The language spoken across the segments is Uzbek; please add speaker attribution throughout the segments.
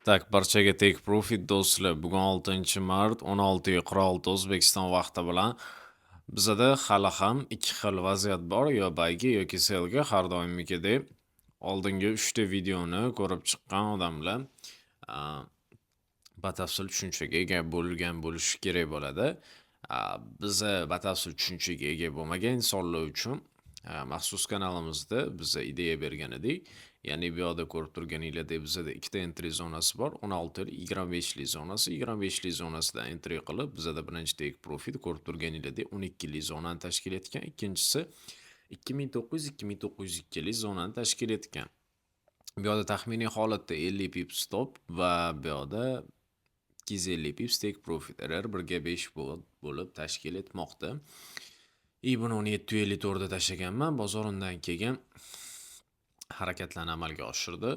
Speaker 1: Tak, barchaga Take Profit do'stlar. Bugun 6-mart 16:46 O'zbekiston vaqti bilan bizada hali ham ikki xil vaziyat bor, yo bayga yoki selga. Har doimgidek oldingi 3 ta videoni ko'rib chiqqan odamlar a, batafsil tushunchaga ega bo'lgan bo'lishi kerak bo'ladi. Biza batafsil tushunchaga ega bo'lmagan insonlar uchun maxsus kanalimizda biza ideya bergan edik. Ya'ni bu yoqda ko'rib turganinglardek bizada ikkita entry zonasi bor. 16 25 lik zonasi. 25 lik zonasidan entry qilib, bizada birinchi take profit ko'rib turganinglardek 12 lik zonani tashkil etgan. Ikkinchisi 2900-2902 lik zonani tashkil etgan. Bu yoqda taxminiy holatda 50 pip stop va bu yoqda 250 pips take profit error 1/5 bo'lib tashkil etmoqda. Buni 1754 da tashlaganman. Bozor undan keyin harakatlarni amalga oshirdi.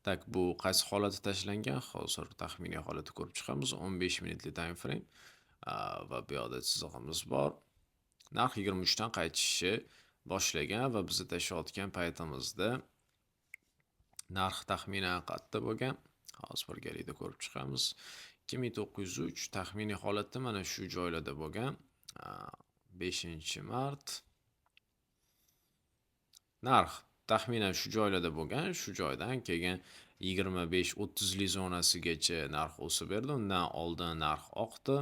Speaker 1: Tak, bu qaysi holatda tashlangan? Hozir taxminiy holatni ko'rib chiqamiz. 15 minutli time frame va bu yoqda chizig'imiz bor. Narx 23 dan qaytishni boshlagan va biz tashlayotgan paytimizda narx taxminan qayerda bo'lgan? Hozir birgalikda ko'rib chiqamiz. 2903 taxminiy holatda mana shu joylarda bo'lgan. 5-mart. Narx taxminan shu joylarda bo'lgan. Shu joydan keyin 25-30 lik zonasigacha narx o'sib berdi. Undan oldin narx oqdi.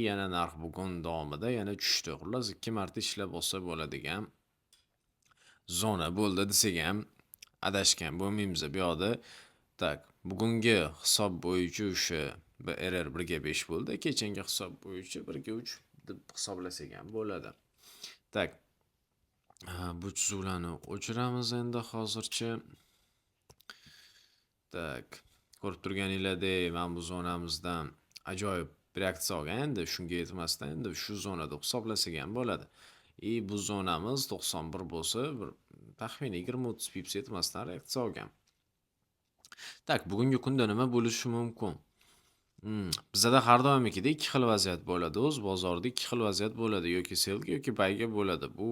Speaker 1: Yana narx bugun davomida yana tushdi. Xullas 2 marta ishlab olsa bo'ladigan zona bo'ldi desak ham adashgan bo'lmaymiz. Bu yoqda tak, bugungi hisob bo'yicha o'sha error 1/5 bo'ldi. Kechangi hisob bo'yicha 1/3 deb hisoblasak ham bo'ladi. Tak. Bu chizuvlarni o'chiramiz endi hozircha. Tak. Ko'rib turganinglardek, men bu zonamizdan ajoyib reaksiya olgan. Endi shunga yetmasdan endi shu zonada hisoblasak ham bo'ladi. Bu zonamiz 91 bo'lsa, bir taxminiy 20-30 pips yetmasdan reaksiya olgan. Tak, bugungi kunda nima bo'lishi mumkin? Bizada har doimgidek ikki xil vaziyat bo'ladi. O'z bozorda ikki xil vaziyat bo'ladi, yoki selga yoki bayga bo'ladi. Bu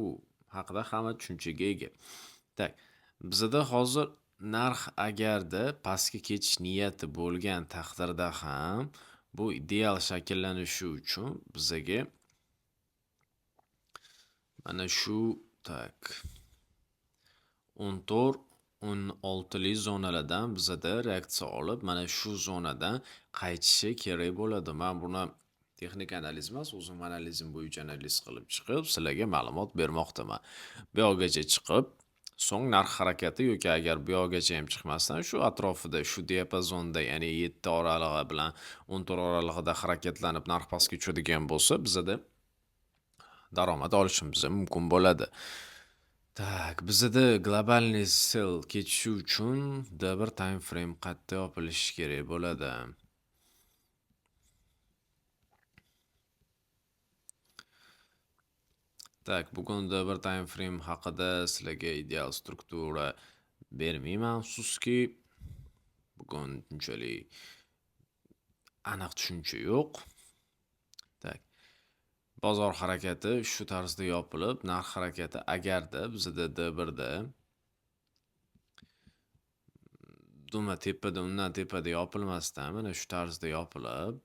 Speaker 1: haqida hamma tushunchaga ega. Tak, bizada hozir narx agarda pastga ketish niyati bo'lgan taqdirda ham bu ideal shakllanishi uchun bizaga mana shu tak 14 16 lik zonalardan bizada reaksiya olib, mana shu zonadan qaytishi kerak bo'ladi. Men buni texnik analiz emas, o'zim analizim bo'yicha analiz qilib chiqib, sizlarga ma'lumot bermoqdaman. Bu yoqgacha chiqib, so'ng narx harakati yoki agar bu yoqgacha ham chiqmasdan shu atrofida, shu diapazonda, ya'ni 7 oralig'i bilan 14 oralig'ida harakatlanib narx pastga tushadigan bo'lsa, bizada daromad olishimiz mumkin bo'ladi. Tak, bizada globalniy sell ketishi uchun bir time frame qayerda yopilishi kerak bo'ladi. Tak, bugun bir time frame haqida sizlarga ideal struktura bermayman, afsuski. Bugun unchalik aniq tushuncha yo'q. Tak. Bozor harakati shu tarzda yopilib, narx harakati agarda bizada D1da duma tepada, undan tepada yopilmasdan mana shu tarzda yopilib,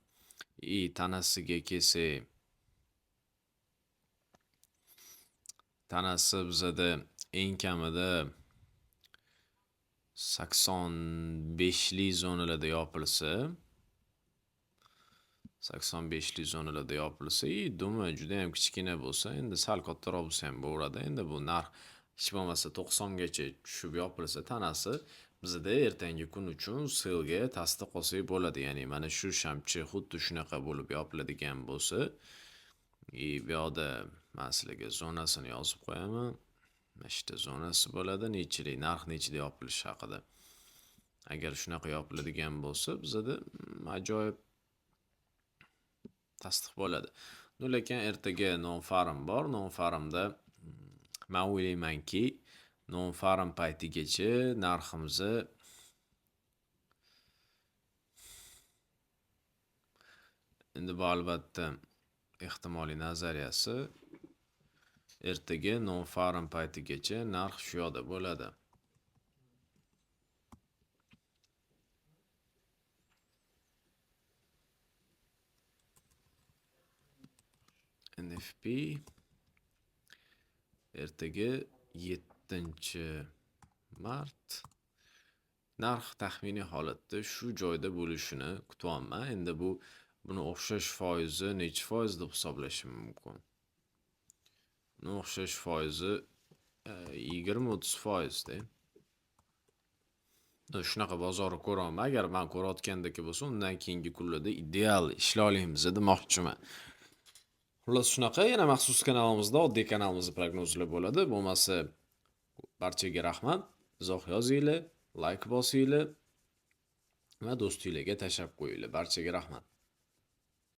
Speaker 1: tanasiga kelsak, tanasi bizada eng kamida 85 lik zonalarda yopilsa, 85 lik zonalarda yopilsa, dumi juda ham kichkina bo'lsa, endi sal kattaroq bo'lsa ham bo'lardi. Endi bu narx hech bo'lmasa 90 gacha tushib yopilsa tanasi, bizada ertangi kun uchun sellga tasdiq olsak bo'ladi. Ya'ni mana shu shamchi xuddi shunaqa bo'lib yopiladigan bo'lsa, bu yoqda men sizlarga zonasini yozib qo'yaman. Mana shu zonasi bo'ladi, nechilik, narx nechida yopilishi haqida. Agar shunaqa yopiladigan bo'lsa, bizada ajoyib tasdiq bo'ladi. Lekin ertaga non-farm bor. Non-farmda men o'ylaymanki, non-farm paytigacha narximizni endi bu albatta ehtimoliy nazariyasi, ertaga non-farm paytigacha narx shu yoqda bo'ladi. FP ertaga 7-mart narx taxminiy holatda shu joyda bo'lishini kutyapman. Endi buni o'xshash foizi necha foiz deb hisoblashim mumkin? Buni o'xshash foizi 20-30% da. Shunaqa bozorni ko'raman. Agar men ko'rayotgandek bo'lsa, undan keyingi kunlarda ideal ishlay olamiz demoqchiman. Xullas shunaqa, yana maxsus kanalimizda oddiy kanalimizda prognozlar bo'ladi. Bo'lmasa barchaga rahmat. Izoh yozinglar, like bosinglar va do'stinglarga tashab qo'yinglar. Barchaga rahmat.